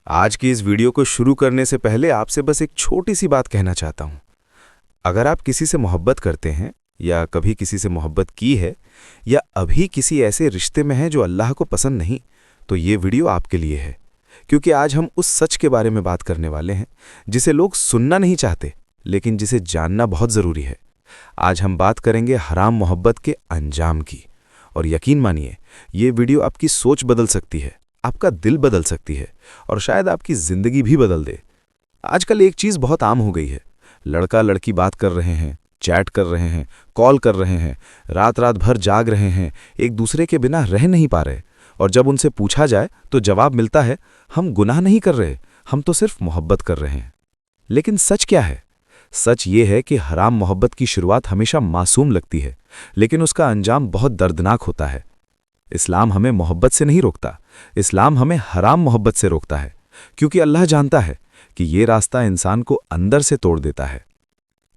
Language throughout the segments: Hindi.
आज की इस वीडियो को शुरू करने से पहले आपसे बस एक छोटी सी बात कहना चाहता हूं। अगर आप किसी से मोहब्बत करते हैं या कभी किसी से मोहब्बत की है या अभी किसी ऐसे रिश्ते में हैं जो अल्लाह को पसंद नहीं, तो ये वीडियो आपके लिए है। क्योंकि आज हम उस सच के बारे में बात करने वाले हैं जिसे लोग सुनना नहीं चाहते, लेकिन जिसे जानना बहुत ज़रूरी है। आज हम बात करेंगे हराम मोहब्बत के अंजाम की। और यकीन मानिए, ये वीडियो आपकी सोच बदल सकती है, आपका दिल बदल सकती है और शायद आपकी ज़िंदगी भी बदल दे। आजकल एक चीज़ बहुत आम हो गई है। लड़का लड़की बात कर रहे हैं, चैट कर रहे हैं, कॉल कर रहे हैं, रात रात भर जाग रहे हैं, एक दूसरे के बिना रह नहीं पा रहे। और जब उनसे पूछा जाए तो जवाब मिलता है, हम गुनाह नहीं कर रहे, हम तो सिर्फ मोहब्बत कर रहे हैं। लेकिन सच क्या है? सच ये है कि हराम मोहब्बत की शुरुआत हमेशा मासूम लगती है, लेकिन उसका अंजाम बहुत दर्दनाक होता है। इस्लाम हमें मोहब्बत से नहीं रोकता, इस्लाम हमें हराम मोहब्बत से रोकता है, क्योंकि अल्लाह जानता है कि ये रास्ता इंसान को अंदर से तोड़ देता है।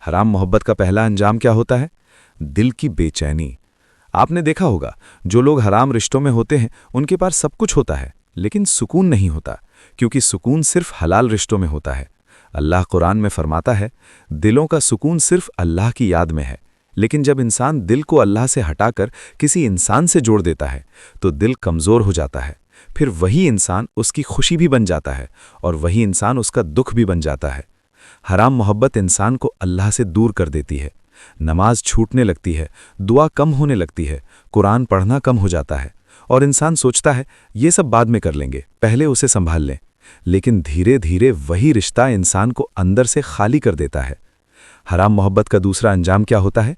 हराम मोहब्बत का पहला अंजाम क्या होता है? दिल की बेचैनी। आपने देखा होगा, जो लोग हराम रिश्तों में होते हैं उनके पास सब कुछ होता है, लेकिन सुकून नहीं होता, क्योंकि सुकून सिर्फ हलाल रिश्तों में होता है। अल्लाह कुरान में फरमाता है, दिलों का सुकून सिर्फ अल्लाह की याद में है। लेकिन जब इंसान दिल को अल्लाह से हटाकर किसी इंसान से जोड़ देता है तो दिल कमज़ोर हो जाता है। फिर वही इंसान उसकी खुशी भी बन जाता है और वही इंसान उसका दुख भी बन जाता है। हराम मोहब्बत इंसान को अल्लाह से दूर कर देती है। नमाज छूटने लगती है, दुआ कम होने लगती है, कुरान पढ़ना कम हो जाता है और इंसान सोचता है ये सब बाद में कर लेंगे, पहले उसे संभाल लें। लेकिन धीरे धीरे वही रिश्ता इंसान को अंदर से खाली कर देता है। हराम मोहब्बत का दूसरा अंजाम क्या होता है?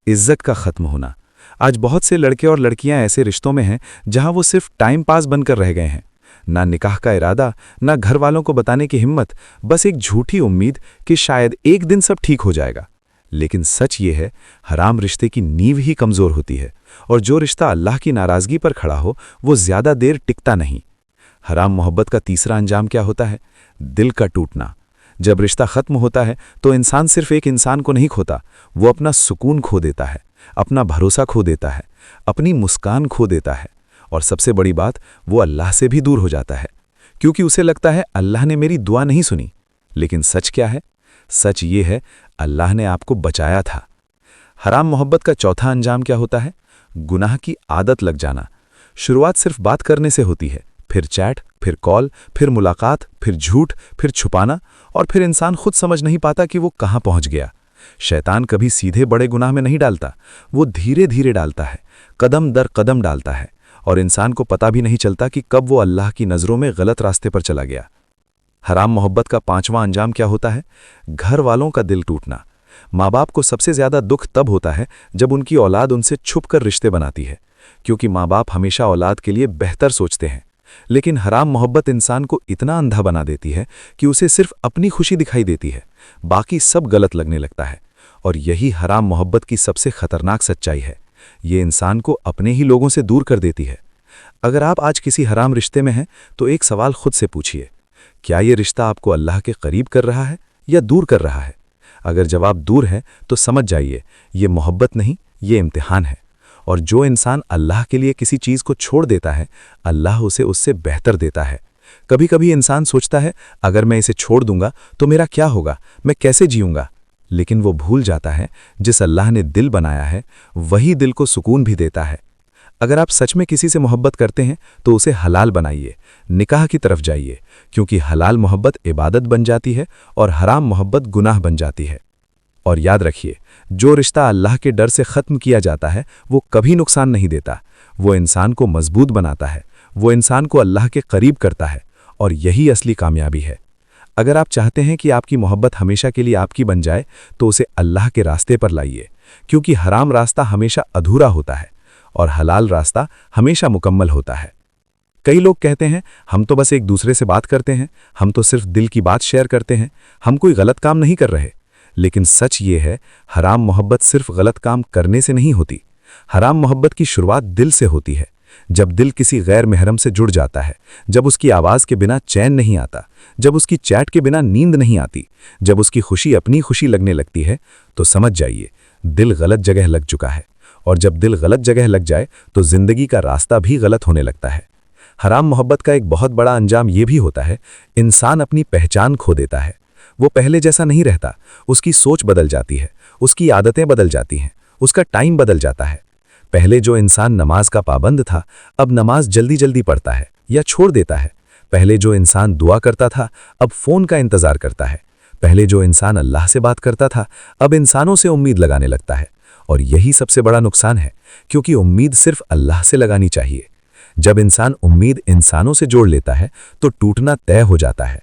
इज्जत का ख़त्म होना। आज बहुत से लड़के और लड़कियां ऐसे रिश्तों में हैं जहां वो सिर्फ टाइम पास बनकर रह गए हैं। ना निकाह का इरादा, ना घर वालों को बताने की हिम्मत, बस एक झूठी उम्मीद कि शायद एक दिन सब ठीक हो जाएगा। लेकिन सच ये है, हराम रिश्ते की नींव ही कमज़ोर होती है और जो रिश्ता अल्लाह की नाराज़गी पर खड़ा हो वो ज़्यादा देर टिकता नहीं। हराम मोहब्बत का तीसरा अंजाम क्या होता है? दिल का टूटना। जब रिश्ता ख़त्म होता है तो इंसान सिर्फ एक इंसान को नहीं खोता, वो अपना सुकून खो देता है, अपना भरोसा खो देता है, अपनी मुस्कान खो देता है और सबसे बड़ी बात, वो अल्लाह से भी दूर हो जाता है, क्योंकि उसे लगता है अल्लाह ने मेरी दुआ नहीं सुनी। लेकिन सच क्या है? सच ये है, अल्लाह ने आपको बचाया था। हराम मोहब्बत का चौथा अंजाम क्या होता है? गुनाह की आदत लग जाना। शुरुआत सिर्फ बात करने से होती है, फिर चैट, फिर कॉल, फिर मुलाकात, फिर झूठ, फिर छुपाना और फिर इंसान खुद समझ नहीं पाता कि वो कहाँ पहुँच गया। शैतान कभी सीधे बड़े गुनाह में नहीं डालता, वो धीरे धीरे डालता है, कदम दर कदम डालता है और इंसान को पता भी नहीं चलता कि कब वो अल्लाह की नज़रों में गलत रास्ते पर चला गया। हराम मोहब्बत का पांचवां अंजाम क्या होता है? घर वालों का दिल टूटना। माँ बाप को सबसे ज़्यादा दुख तब होता है जब उनकी औलाद उनसे छुप कर रिश्ते बनाती है, क्योंकि माँ बाप हमेशा औलाद के लिए बेहतर सोचते हैं। लेकिन हराम मोहब्बत इंसान को इतना अंधा बना देती है कि उसे सिर्फ अपनी खुशी दिखाई देती है, बाकी सब गलत लगने लगता है। और यही हराम मोहब्बत की सबसे खतरनाक सच्चाई है, ये इंसान को अपने ही लोगों से दूर कर देती है। अगर आप आज किसी हराम रिश्ते में हैं तो एक सवाल खुद से पूछिए, क्या ये रिश्ता आपको अल्लाह के करीब कर रहा है या दूर कर रहा है? अगर जवाब दूर है तो समझ जाइए, ये मोहब्बत नहीं, ये इम्तिहान है। और जो इंसान अल्लाह के लिए किसी चीज़ को छोड़ देता है, अल्लाह उसे उससे बेहतर देता है। कभी कभी इंसान सोचता है, अगर मैं इसे छोड़ दूंगा तो मेरा क्या होगा, मैं कैसे जीऊंगा? लेकिन वो भूल जाता है, जिस अल्लाह ने दिल बनाया है वही दिल को सुकून भी देता है। अगर आप सच में किसी से मोहब्बत करते हैं तो उसे हलाल बनाइए, निकाह की तरफ जाइए, क्योंकि हलाल मोहब्बत इबादत बन जाती है और हराम मोहब्बत गुनाह बन जाती है। और याद रखिए, जो रिश्ता अल्लाह के डर से ख़त्म किया जाता है वो कभी नुकसान नहीं देता, वो इंसान को मजबूत बनाता है, वो इंसान को अल्लाह के करीब करता है और यही असली कामयाबी है। अगर आप चाहते हैं कि आपकी मोहब्बत हमेशा के लिए आपकी बन जाए तो उसे अल्लाह के रास्ते पर लाइए, क्योंकि हराम रास्ता हमेशा अधूरा होता है और हलाल रास्ता हमेशा मुकम्मल होता है। कई लोग कहते हैं, हम तो बस एक दूसरे से बात करते हैं, हम तो सिर्फ दिल की बात शेयर करते हैं, हम कोई गलत काम नहीं कर रहे। लेकिन सच ये है, हराम मोहब्बत सिर्फ गलत काम करने से नहीं होती। हराम मोहब्बत की शुरुआत दिल से होती है। जब दिल किसी गैर महरम से जुड़ जाता है, जब उसकी आवाज़ के बिना चैन नहीं आता, जब उसकी चैट के बिना नींद नहीं आती, जब उसकी खुशी अपनी खुशी लगने लगती है, तो समझ जाइए दिल गलत जगह लग चुका है। और जब दिल गलत जगह लग जाए तो जिंदगी का रास्ता भी गलत होने लगता है। हराम मोहब्बत का एक बहुत बड़ा अंजाम ये भी होता है, इंसान अपनी पहचान खो देता है। वो पहले जैसा नहीं रहता, उसकी सोच बदल जाती है, उसकी आदतें बदल जाती हैं, उसका टाइम बदल जाता है। पहले जो इंसान नमाज का पाबंद था, अब नमाज जल्दी जल्दी पढ़ता है या छोड़ देता है। पहले जो इंसान दुआ करता था, अब फोन का इंतजार करता है। पहले जो इंसान अल्लाह से बात करता था, अब इंसानों से उम्मीद लगाने लगता है। और यही सबसे बड़ा नुकसान है, क्योंकि उम्मीद सिर्फ अल्लाह से लगानी चाहिए। जब इंसान उम्मीद इंसानों से जोड़ लेता है तो टूटना तय हो जाता है।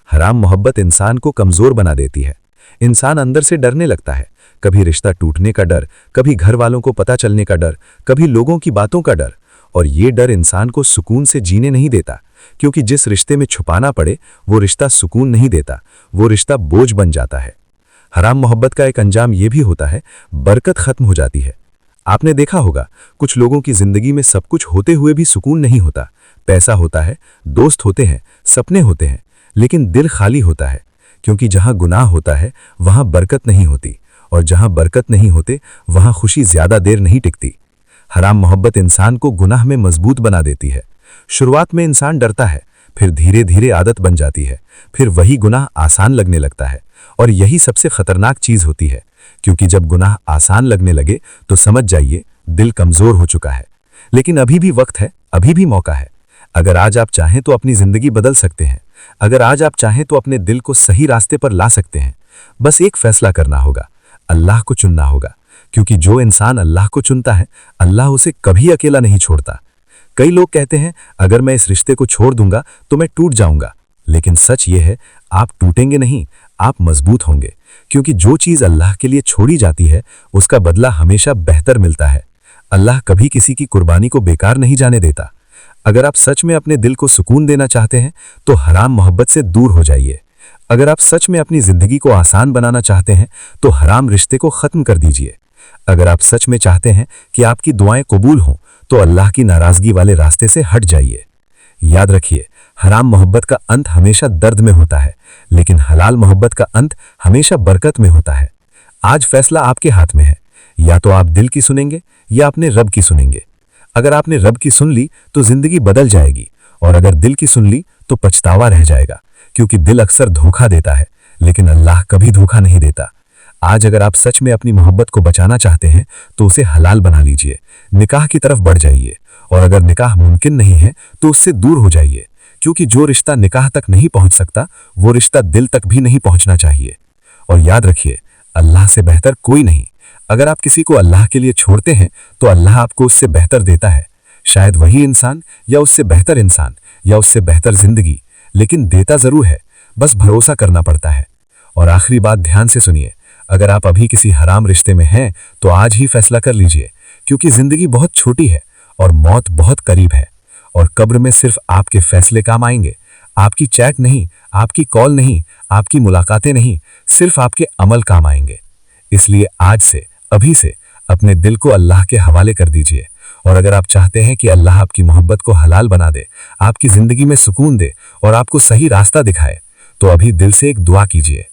हराम मोहब्बत इंसान को कमजोर बना देती है। इंसान अंदर से डरने लगता है, कभी रिश्ता टूटने का डर, कभी घर वालों को पता चलने का डर, कभी लोगों की बातों का डर। और ये डर इंसान को सुकून से जीने नहीं देता, क्योंकि जिस रिश्ते में छुपाना पड़े वो रिश्ता सुकून नहीं देता, वो रिश्ता बोझ बन जाता है। हराम मोहब्बत का एक अंजाम ये भी होता है, बरकत खत्म हो जाती है। आपने देखा होगा, कुछ लोगों की जिंदगी में सब कुछ होते हुए भी सुकून नहीं होता। पैसा होता है, दोस्त होते हैं, सपने होते हैं, लेकिन दिल खाली होता है, क्योंकि जहां गुनाह होता है वहां बरकत नहीं होती, और जहां बरकत नहीं होते वहां खुशी ज्यादा देर नहीं टिकती। हराम मोहब्बत इंसान को गुनाह में मजबूत बना देती है। शुरुआत में इंसान डरता है, फिर धीरे धीरे आदत बन जाती है, फिर वही गुनाह आसान लगने लगता है। और यही सबसे खतरनाक चीज होती है, क्योंकि जब गुनाह आसान लगने लगे तो समझ जाइए दिल कमजोर हो चुका है। लेकिन अभी भी वक्त है, अभी भी मौका है। अगर आज आप चाहें तो अपनी जिंदगी बदल सकते हैं। अगर आज आप चाहें तो अपने दिल को सही रास्ते पर ला सकते हैं। बस एक फैसला करना होगा, अल्लाह को चुनना होगा, क्योंकि जो इंसान अल्लाह को चुनता है, अल्लाह उसे कभी अकेला नहीं छोड़ता। कई लोग कहते हैं, अगर मैं इस रिश्ते को छोड़ दूंगा तो मैं टूट जाऊंगा। लेकिन सच ये है, आप टूटेंगे नहीं, आप मजबूत होंगे, क्योंकि जो चीज अल्लाह के लिए छोड़ी जाती है उसका बदला हमेशा बेहतर मिलता है। अल्लाह कभी किसी की कुर्बानी को बेकार नहीं जाने देता। अगर आप सच में अपने दिल को सुकून देना चाहते हैं तो हराम मोहब्बत से दूर हो जाइए। अगर आप सच में अपनी जिंदगी को आसान बनाना चाहते हैं तो हराम रिश्ते को खत्म कर दीजिए। अगर आप सच में चाहते हैं कि आपकी दुआएं कबूल हों तो अल्लाह की नाराजगी वाले रास्ते से हट जाइए। याद रखिए, हराम मोहब्बत का अंत हमेशा दर्द में होता है, लेकिन हलाल मोहब्बत का अंत हमेशा बरकत में होता है। आज फैसला आपके हाथ में है, या तो आप दिल की सुनेंगे या अपने रब की सुनेंगे। अगर आपने रब की सुन ली तो जिंदगी बदल जाएगी, और अगर दिल की सुन ली तो पछतावा रह जाएगा, क्योंकि दिल अक्सर धोखा देता है, लेकिन अल्लाह कभी धोखा नहीं देता। आज अगर आप सच में अपनी मोहब्बत को बचाना चाहते हैं तो उसे हलाल बना लीजिए, निकाह की तरफ बढ़ जाइए। और अगर निकाह मुमकिन नहीं है तो उससे दूर हो जाइए, क्योंकि जो रिश्ता निकाह तक नहीं पहुंच सकता वो रिश्ता दिल तक भी नहीं पहुंचना चाहिए। और याद रखिए, अल्लाह से बेहतर कोई नहीं। अगर आप किसी को अल्लाह के लिए छोड़ते हैं तो अल्लाह आपको उससे बेहतर देता है, शायद वही इंसान या उससे बेहतर इंसान या उससे बेहतर जिंदगी, लेकिन देता जरूर है, बस भरोसा करना पड़ता है। और आखिरी बात ध्यान से सुनिए, अगर आप अभी किसी हराम रिश्ते में हैं तो आज ही फैसला कर लीजिए, क्योंकि जिंदगी बहुत छोटी है और मौत बहुत करीब है। और कब्र में सिर्फ आपके फैसले काम आएंगे, आपकी चैट नहीं, आपकी कॉल नहीं, आपकी मुलाकातें नहीं, सिर्फ आपके अमल काम आएंगे। इसलिए आज से, अभी से अपने दिल को अल्लाह के हवाले कर दीजिए। और अगर आप चाहते हैं कि अल्लाह आपकी मोहब्बत को हलाल बना दे, आपकी जिंदगी में सुकून दे और आपको सही रास्ता दिखाए, तो अभी दिल से एक दुआ कीजिए,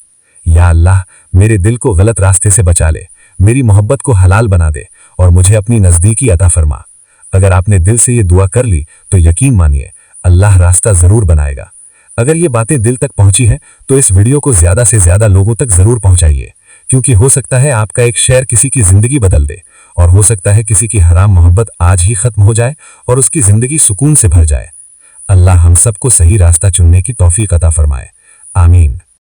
या अल्लाह मेरे दिल को गलत रास्ते से बचा ले, मेरी मोहब्बत को हलाल बना दे और मुझे अपनी नजदीकी अता फरमा। अगर आपने दिल से ये दुआ कर ली तो यकीन मानिए अल्लाह रास्ता जरूर बनाएगा। अगर ये बातें दिल तक पहुंची हैं तो इस वीडियो को ज्यादा से ज्यादा लोगों तक जरूर पहुंचाइए, क्योंकि हो सकता है आपका एक शेयर किसी की जिंदगी बदल दे, और हो सकता है किसी की हराम मोहब्बत आज ही खत्म हो जाए और उसकी जिंदगी सुकून से भर जाए। अल्लाह हम सबको सही रास्ता चुनने की तौफीक अता फरमाए। आमीन।